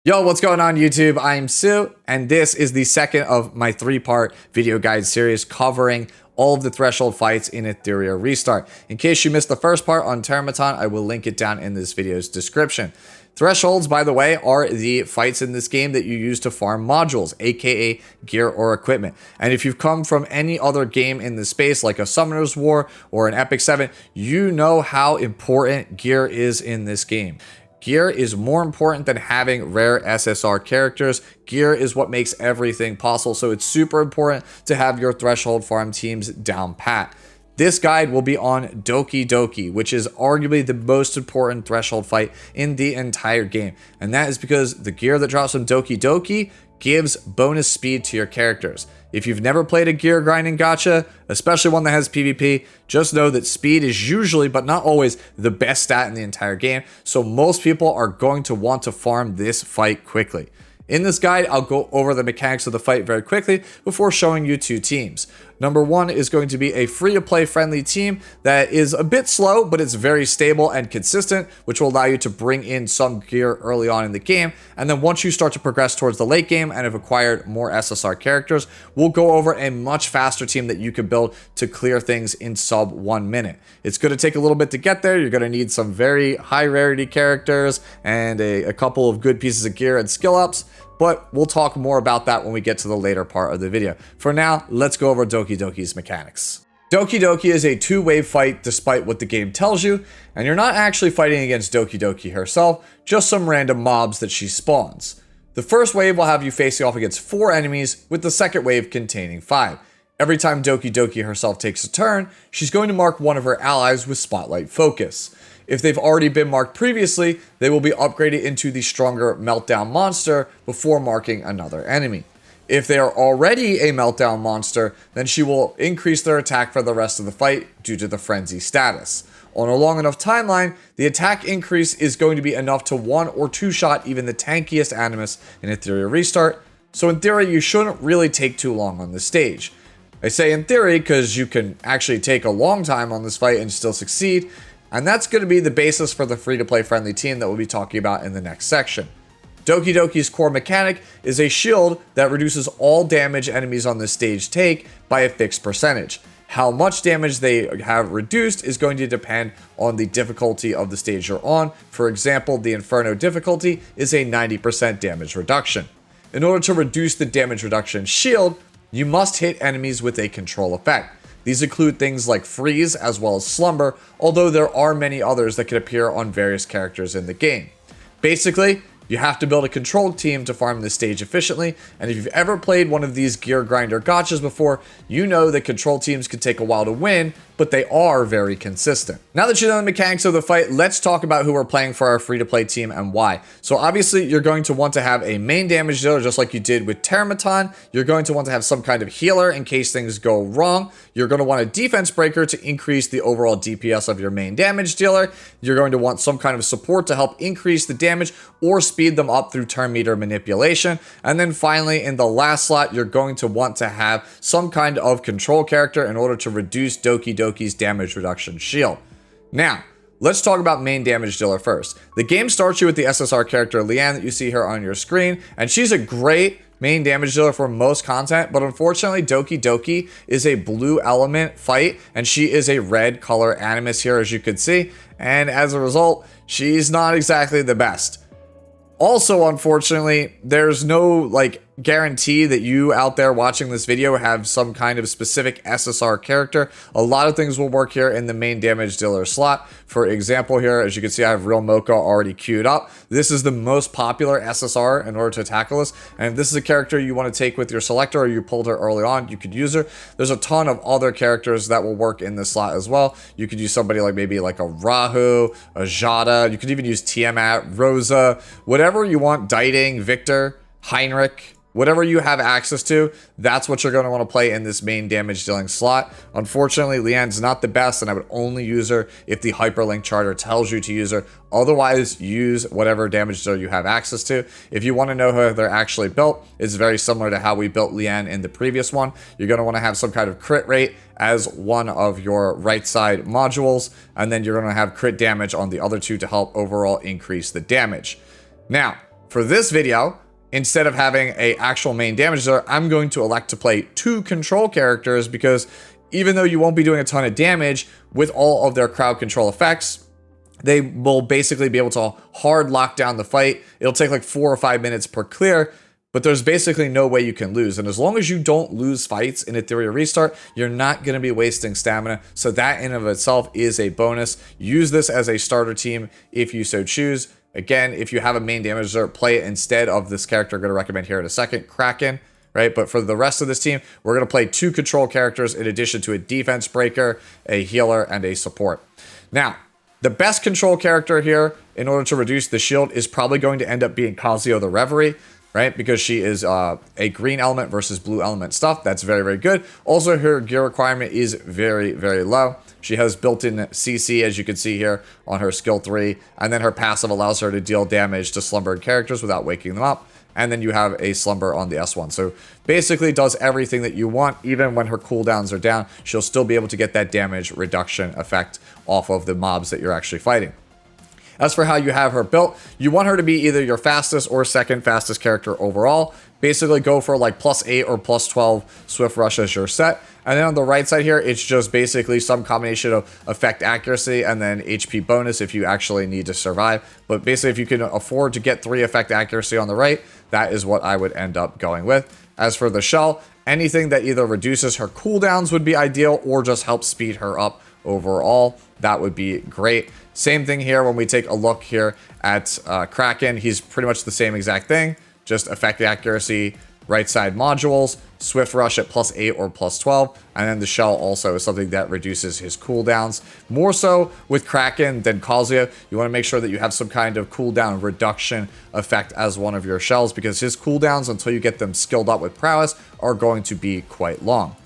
Yo, what's going on YouTube? I'm Sue, and this is the second of my three-part video guide series covering all of the threshold fights in Etheria Restart. In case you missed the first part on Termaton, I will link it down in this video's description. Thresholds, by the way, are the fights in this game that you use to farm modules, aka gear or equipment. And if you've come from any other game in the space, like a Summoner's War or an Epic 7, you know how important gear is in this game. Gear is more important than having rare SSR characters. Gear is what makes everything possible, so it's super important to have your threshold farm teams down pat. This guide will be on Dokidoki, which is arguably the most important threshold fight in the entire game. And that is because the gear that drops from Dokidoki gives bonus speed to your characters. If you've never played a gear grinding gacha, especially one that has PvP, just know that speed is usually, but not always, the best stat in the entire game, so most people are going to want to farm this fight quickly. In this guide, I'll go over the mechanics of the fight very quickly before showing you two teams. Number one is going to be a free-to-play friendly team that is a bit slow, but it's very stable and consistent, which will allow you to bring in some gear early on in the game. And then once you start to progress towards the late game and have acquired more SSR characters, we'll go over a much faster team that you can build to clear things in sub 1 minute. It's going to take a little bit to get there. You're going to need some very high rarity characters and a couple of good pieces of gear and skill ups. But we'll talk more about that when we get to the later part of the video. For now, let's go over Dokidoki's mechanics. Dokidoki is a two-wave fight despite what the game tells you, and you're not actually fighting against Dokidoki herself, just some random mobs that she spawns. The first wave will have you facing off against 4 enemies, with the second wave containing 5. Every time Dokidoki herself takes a turn, she's going to mark one of her allies with Spotlight Focus. If they've already been marked previously, they will be upgraded into the stronger Meltdown monster before marking another enemy. If they are already a Meltdown monster, then she will increase their attack for the rest of the fight due to the Frenzy status. On a long enough timeline, the attack increase is going to be enough to 1 or 2 shot even the tankiest Animus in Etheria Restart, so in theory you shouldn't really take too long on this stage. I say in theory because you can actually take a long time on this fight and still succeed, and that's going to be the basis for the free-to-play friendly team that we'll be talking about in the next section. Dokidoki's core mechanic is a shield that reduces all damage enemies on this stage take by a fixed percentage. How much damage they have reduced is going to depend on the difficulty of the stage you're on. For example, the Inferno difficulty is a 90% damage reduction. In order to reduce the damage reduction shield, you must hit enemies with a control effect. These include things like Freeze as well as Slumber, although there are many others that can appear on various characters in the game. Basically, you have to build a control team to farm this stage efficiently, and if you've ever played one of these gear grinder gachas before, you know that control teams can take a while to win, but they are very consistent. Now that you know the mechanics of the fight, let's talk about who we're playing for our free-to-play team and why. So obviously, you're going to want to have a main damage dealer just like you did with Termaton. You're going to want to have some kind of healer in case things go wrong. You're going to want a defense breaker to increase the overall DPS of your main damage dealer. You're going to want some kind of support to help increase the damage or speed them up through turn meter manipulation. And then finally, in the last slot, you're going to want to have some kind of control character in order to reduce Dokidoki's damage reduction shield. Now, let's talk about main damage dealer first. The game starts you with the SSR character Leanne that you see here on your screen, and she's a great main damage dealer for most content, but unfortunately Dokidoki is a blue element fight, and she is a red color Animus here, as you can see, and as a result, she's not exactly the best. Also, unfortunately, there's no guarantee that you out there watching this video have some kind of specific SSR character. A lot of things will work here in the main damage dealer slot. For example here, as you can see, I have Real Mocha already queued up. This is the most popular SSR in order to tackle this. And if this is a character you want to take with your selector or you pulled her early on, you could use her. There's a ton of other characters that will work in this slot as well. You could use somebody maybe like a Rahu, a Jada. You could even use Tiamat, Rosa, whatever you want, Dieting, Victor, Heinrich. Whatever you have access to, that's what you're going to want to play in this main damage dealing slot. Unfortunately, Leanne's not the best, and I would only use her if the hyperlink charter tells you to use her. Otherwise, use whatever damage dealer you have access to. If you want to know how they're actually built, it's very similar to how we built Leanne in the previous one. You're going to want to have some kind of crit rate as one of your right side modules, and then you're going to have crit damage on the other two to help overall increase the damage. Now, For this video, instead of having a actual main damage dealer, I'm going to elect to play 2 control characters because even though you won't be doing a ton of damage with all of their crowd control effects, they will basically be able to hard lock down the fight. It'll take like 4 or 5 minutes per clear, but there's basically no way you can lose. And as long as you don't lose fights in Etheria Restart, you're not going to be wasting stamina. So that in of itself is a bonus. Use this as a starter team if you so choose. Again, if you have a main damage dealer, play it instead of this character I'm going to recommend here in a second, Kraken. Right, but for the rest of this team, we're going to play 2 control characters in addition to a defense breaker, a healer, and a support. Now, the best control character here in order to reduce the shield is probably going to end up being Kazuyo the Reverie, right? Because she is a green element versus blue element stuff. That's very, very good. Also, her gear requirement is very, very low. She has built-in CC, as you can see here, on her skill 3. And then her passive allows her to deal damage to slumbered characters without waking them up. And then you have a slumber on the S1. So basically does everything that you want. Even when her cooldowns are down, she'll still be able to get that damage reduction effect off of the mobs that you're actually fighting. As for how you have her built, you want her to be either your fastest or second fastest character overall. Basically go for like +8 or +12 Swift Rush as your set. And then on the right side here, it's just basically some combination of effect accuracy and then HP bonus if you actually need to survive. But basically, if you can afford to get 3 effect accuracy on the right, that is what I would end up going with. As for the shell, anything that either reduces her cooldowns would be ideal or just helps speed her up overall. That would be great. Same thing here when we take a look here at Kraken. He's pretty much the same exact thing, just effect accuracy, right side modules, Swift Rush at +8 or +12, and then the shell also is something that reduces his cooldowns. More so with Kraken than Kazuya, you want to make sure that you have some kind of cooldown reduction effect as one of your shells because his cooldowns, until you get them skilled up with prowess, are going to be quite long.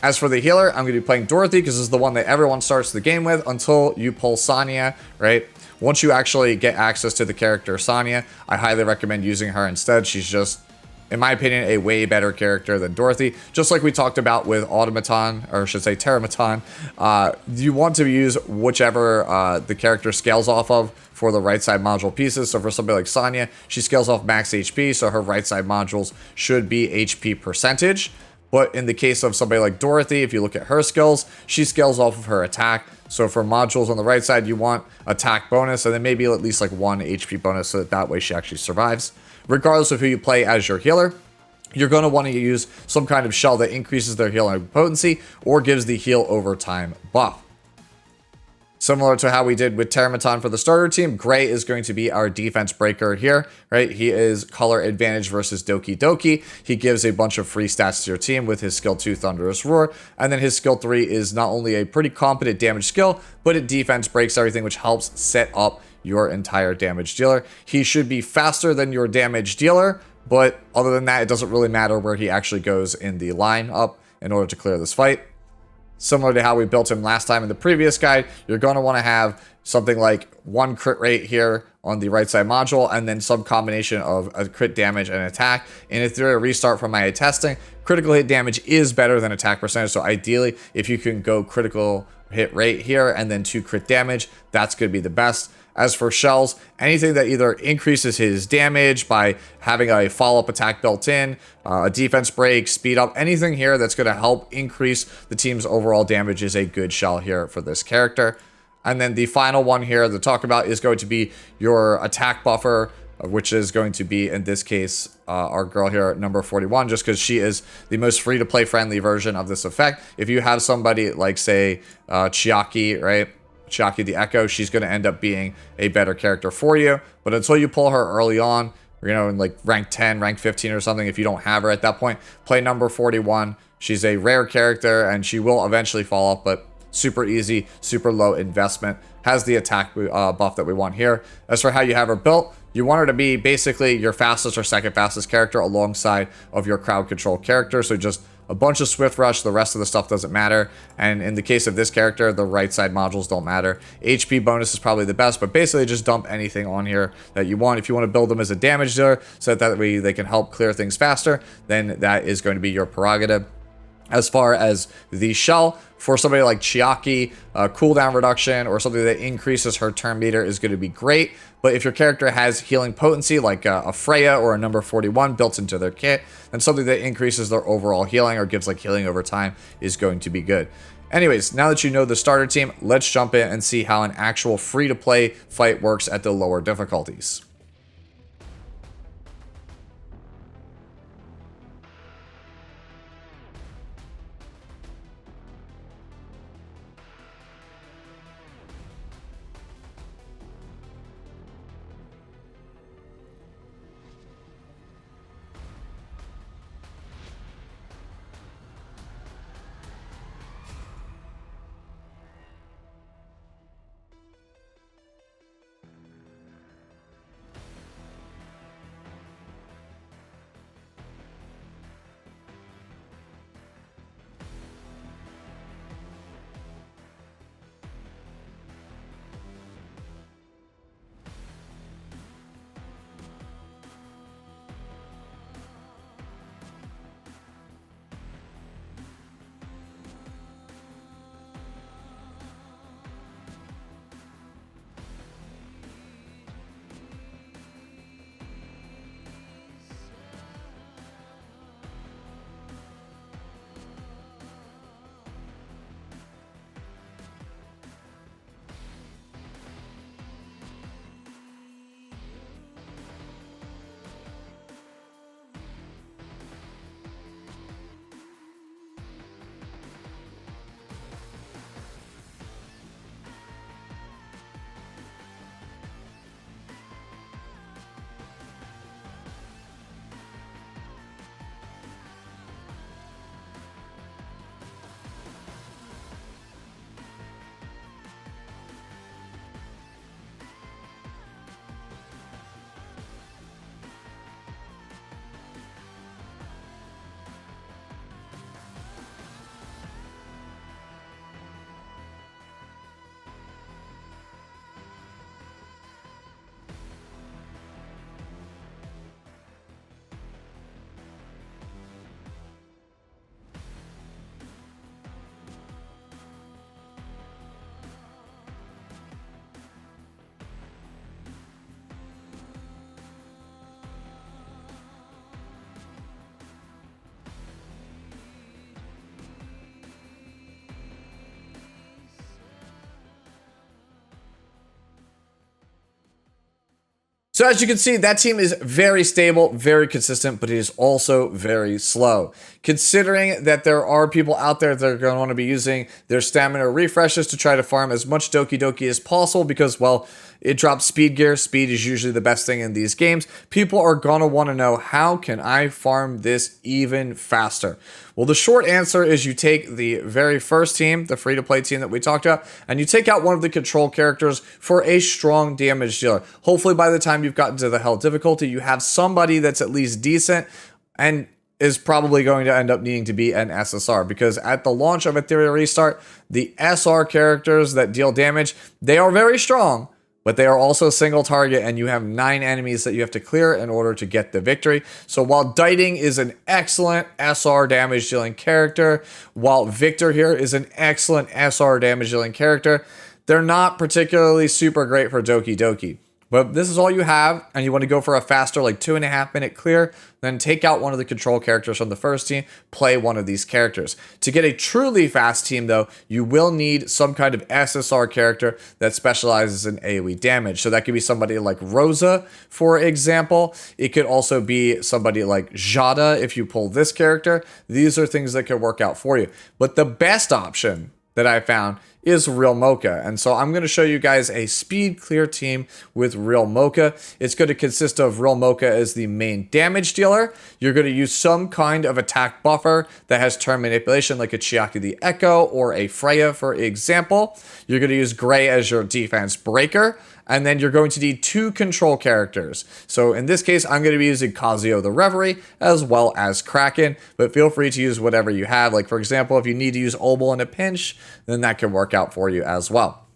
As for the healer, I'm going to be playing Dorothy because this is the one that everyone starts the game with until you pull Sonya, right? Once you actually get access to the character Sonya, I highly recommend using her instead. She's just, in my opinion, a way better character than Dorothy. Just like we talked about with Automaton, or I should say Terramaton, you want to use whichever the character scales off of for the right side module pieces. So for somebody like Sonya, she scales off max HP, so her right side modules should be HP percentage. But in the case of somebody like Dorothy, if you look at her skills, she scales off of her attack. So for modules on the right side, you want attack bonus and then maybe at least like 1 HP bonus so that way she actually survives. Regardless of who you play as your healer, you're going to want to use some kind of shell that increases their healing potency or gives the heal over time buff. Similar to how we did with Terramaton for the starter team, Gray is going to be our defense breaker here, right? He is color advantage versus Dokidoki. He gives a bunch of free stats to your team with his skill 2 Thunderous Roar, and then his skill 3 is not only a pretty competent damage skill, but it defense breaks everything, which helps set up your entire damage dealer. He should be faster than your damage dealer, but other than that, it doesn't really matter where he actually goes in the lineup in order to clear this fight. Similar to how we built him last time in the previous guide, you're going to want to have something like 1 crit rate here on the right side module, and then some combination of a crit damage and attack. In Etheria Restart from my testing, critical hit damage is better than attack percentage, so ideally, if you can go critical hit rate here and then 2 crit damage, that's going to be the best. As for shells, anything that either increases his damage by having a follow-up attack built in, a defense break, speed up, anything here that's going to help increase the team's overall damage is a good shell here for this character. And then the final one here to talk about is going to be your attack buffer, which is going to be, in this case, our girl here at number 41, just because she is the most free-to-play friendly version of this effect. If you have somebody like, say, Chiaki, right? Chiaki the Echo, she's going to end up being a better character for you. But until you pull her early on, you know, in like rank 10, rank 15 or something, if you don't have her at that point, play number 41. She's a rare character and she will eventually fall off, but super easy, super low investment. Has the attack buff that we want here. As for how you have her built, you want her to be basically your fastest or second fastest character alongside of your crowd control character. So just a bunch of Swift Rush, the rest of the stuff doesn't matter. And in the case of this character, the right side modules don't matter. HP bonus is probably the best, but basically just dump anything on here that you want. If you want to build them as a damage dealer so that way they can help clear things faster, then that is going to be your prerogative. As far as the shell, for somebody like Chiaki, cooldown reduction or something that increases her turn meter is going to be great. But if your character has healing potency, like a Freya or a number 41 built into their kit, then something that increases their overall healing or gives like healing over time is going to be good. Anyways, now that you know the starter team, let's jump in and see how an actual free-to-play fight works at the lower difficulties. So as you can see, that team is very stable, very consistent, but it is also very slow. Considering that there are people out there that are going to want to be using their stamina refreshes to try to farm as much Dokidoki as possible because, well, it drops speed gear. Speed is usually the best thing in these games. People are going to want to know, how can I farm this even faster? Well, the short answer is you take the very first team, the free-to-play team that we talked about, and you take out one of the control characters for a strong damage dealer. Hopefully by the time you've gotten to the hell difficulty, you have somebody that's at least decent and is probably going to end up needing to be an SSR, because at the launch of Etheria Restart, the SR characters that deal damage, they are very strong, but they are also single target, and you have 9 enemies that you have to clear in order to get the victory. So while Diting is an excellent SR damage dealing character, while Victor here is an excellent SR damage dealing character, they're not particularly super great for Dokidoki. But this is all you have, and you want to go for a faster, like 2.5 minute clear, then take out one of the control characters from the first team, play one of these characters. To get a truly fast team, though, you will need some kind of SSR character that specializes in AoE damage. So that could be somebody like Rosa, for example. It could also be somebody like Jada if you pull this character. These are things that could work out for you. But the best option that I found is Real Mocha. And so I'm going to show you guys a speed clear team with Real Mocha. It's going to consist of Real Mocha as the main damage dealer. You're going to use some kind of attack buffer that has turn manipulation, like a Chiaki the Echo or a Freya, for example. You're going to use Gray as your defense breaker. And then you're going to need 2 control characters. So in this case, I'm going to be using Kazuyo the Reverie as well as Kraken, but feel free to use whatever you have. Like, for example, if you need to use Obel in a pinch, then that can work out for you as well.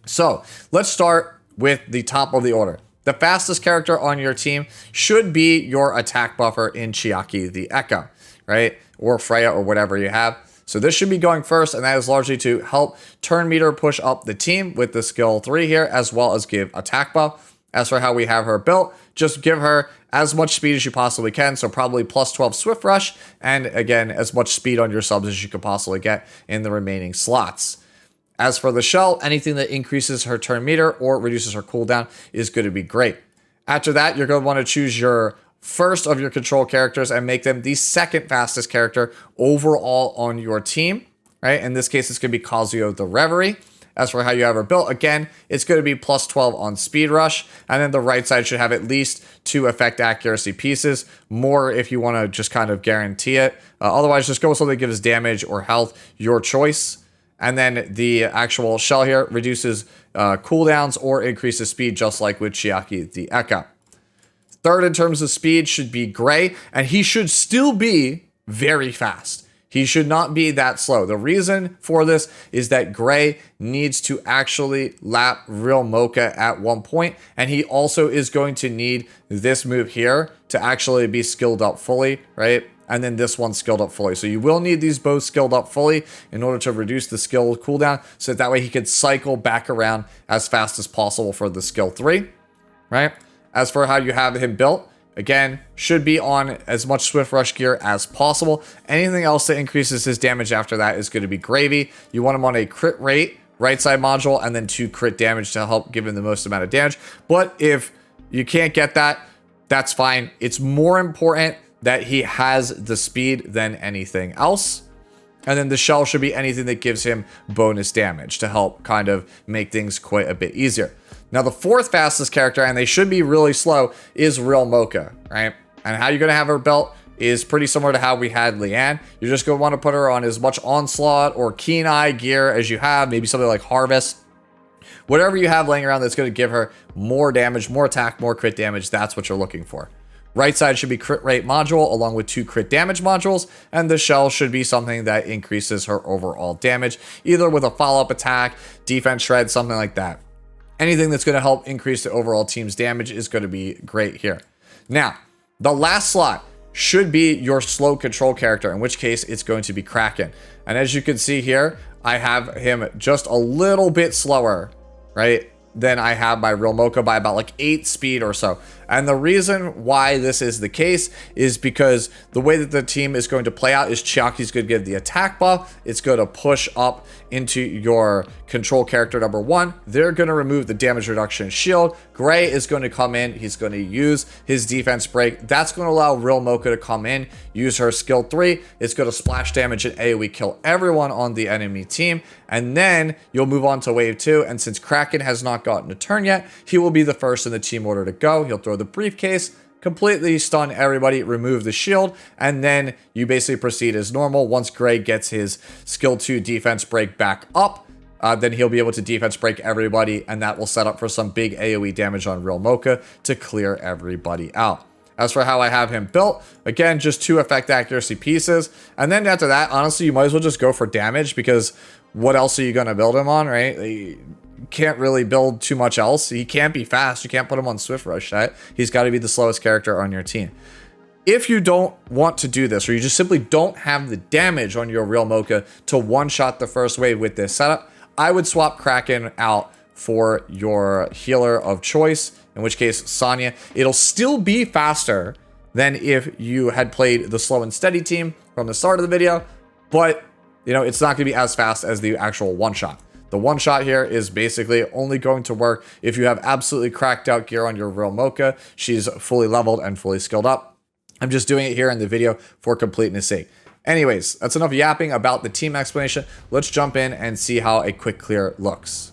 So let's start with the top of the order. The fastest character on your team should be your attack buffer in Chiaki the Echo, right? or Freya or whatever you have. So this should be going first, and that is largely to help turn meter push up the team with the skill 3 here, as well as give attack buff. As for how we have her built, just give her as much speed as you possibly can, so probably plus 12 Swift Rush, and again, as much speed on your subs as you could possibly get in the remaining slots. As for the shell, anything that increases her turn meter or reduces her cooldown is going to be great. After that, you're going to want to choose your first of your control characters and make them the second fastest character overall on your team, right? In this case, it's going to be Kazuyo the Reverie. As for how you have her built, again, it's going to be plus 12 on Speed Rush, and then the right side should have at least 2 effect accuracy pieces, more if you want to just kind of guarantee it. Otherwise, just go with something that gives damage or health, your choice. And then the actual shell here reduces cooldowns or increases speed, just like with Chiaki the Eka. Third in terms of speed should be Gray, and he should still be very fast. He should not be that slow. The reason for this is that Gray needs to actually lap Real Mocha at one point, and he also is going to need this move here to actually be skilled up fully, right? And then this one skilled up fully. So you will need these both skilled up fully in order to reduce the skill cooldown, so that way he could cycle back around as fast as possible for the skill 3, right? As for how you have him built, again, should be on as much Swift Rush gear as possible. Anything else that increases his damage after that is going to be gravy. You want him on a crit rate, right side module, and then 2 crit damage to help give him the most amount of damage. But if you can't get that, that's fine. It's more important that he has the speed than anything else. And then the shell should be anything that gives him bonus damage to help kind of make things quite a bit easier. Now, the fourth fastest character, and they should be really slow, is Real Mocha, right? And how you're going to have her built is pretty similar to how we had Leanne. You're just going to want to put her on as much Onslaught or Keen Eye gear as you have, maybe something like Harvest. Whatever you have laying around that's going to give her more damage, more attack, more crit damage, that's what you're looking for. Right side should be crit rate module along with 2 crit damage modules, and the shell should be something that increases her overall damage, either with a follow-up attack, defense shred, something like that. Anything that's going to help increase the overall team's damage is going to be great here. Now, the last slot should be your slow control character, in which case it's going to be Kraken. And as you can see here, I have him just a little bit slower, right, than I have my Real Mocha by about like 8 speed or so. And the reason why this is the case is because the way that the team is going to play out is Chiaki's going to give the attack buff. It's going to push up into your control character number 1. They're going to remove the damage reduction shield. Gray is going to come in. He's going to use his defense break. That's going to allow Real Mocha to come in, use her skill 3. It's going to splash damage and AoE kill everyone on the enemy team. And then you'll move on to wave 2. And since Kraken has not gotten a turn yet, he will be the first in the team order to go. He'll throw the briefcase, completely stun everybody, remove the shield, and then you basically proceed as normal. Once Gray gets his skill 2 defense break back up, then he'll be able to defense break everybody, and that will set up for some big AoE damage on Real Mocha to clear everybody out. As for how I have him built, again, just 2 effect accuracy pieces. And then after that, honestly, you might as well just go for damage, because what else are you going to build him on, right? You can't really build too much else. He can't be fast. You can't put him on Swift Rush, right? He's got to be the slowest character on your team. If you don't want to do this, or you just simply don't have the damage on your Real Mocha to one-shot the first wave with this setup, I would swap Kraken out for your healer of choice, in which case Sonya. It'll still be faster than if you had played the slow and steady team from the start of the video, but you know, it's not going to be as fast as the actual one-shot. The one-shot here is basically only going to work if you have absolutely cracked out gear on your Real Mocha. She's fully leveled and fully skilled up. I'm just doing it here in the video for completeness sake. Anyways, that's enough yapping about the team explanation. Let's jump in and see how a quick clear looks.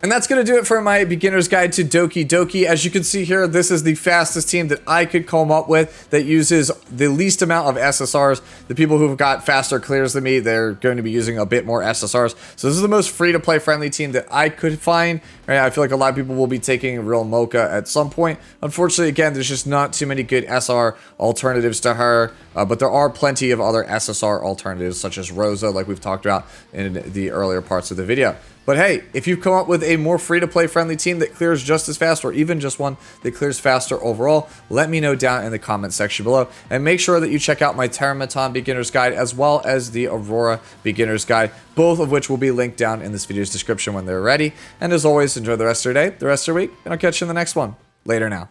And that's going to do it for my beginner's guide to Dokidoki. As you can see here, this is the fastest team that I could come up with that uses the least amount of SSRs. The people who've got faster clears than me, they're going to be using a bit more SSRs. So this is the most free-to-play friendly team that I could find. Right? I feel like a lot of people will be taking real Mocha at some point. Unfortunately, again, there's just not too many good SR alternatives to her. But there are plenty of other SSR alternatives, such as Rosa, like we've talked about in the earlier parts of the video. But hey, if you've come up with a more free-to-play friendly team that clears just as fast, or even just one that clears faster overall, let me know down in the comment section below. And make sure that you check out my Terramaton Beginner's Guide as well as the Aurora Beginner's Guide, both of which will be linked down in this video's description when they're ready. And as always, enjoy the rest of your day, the rest of your week, and I'll catch you in the next one. Later now.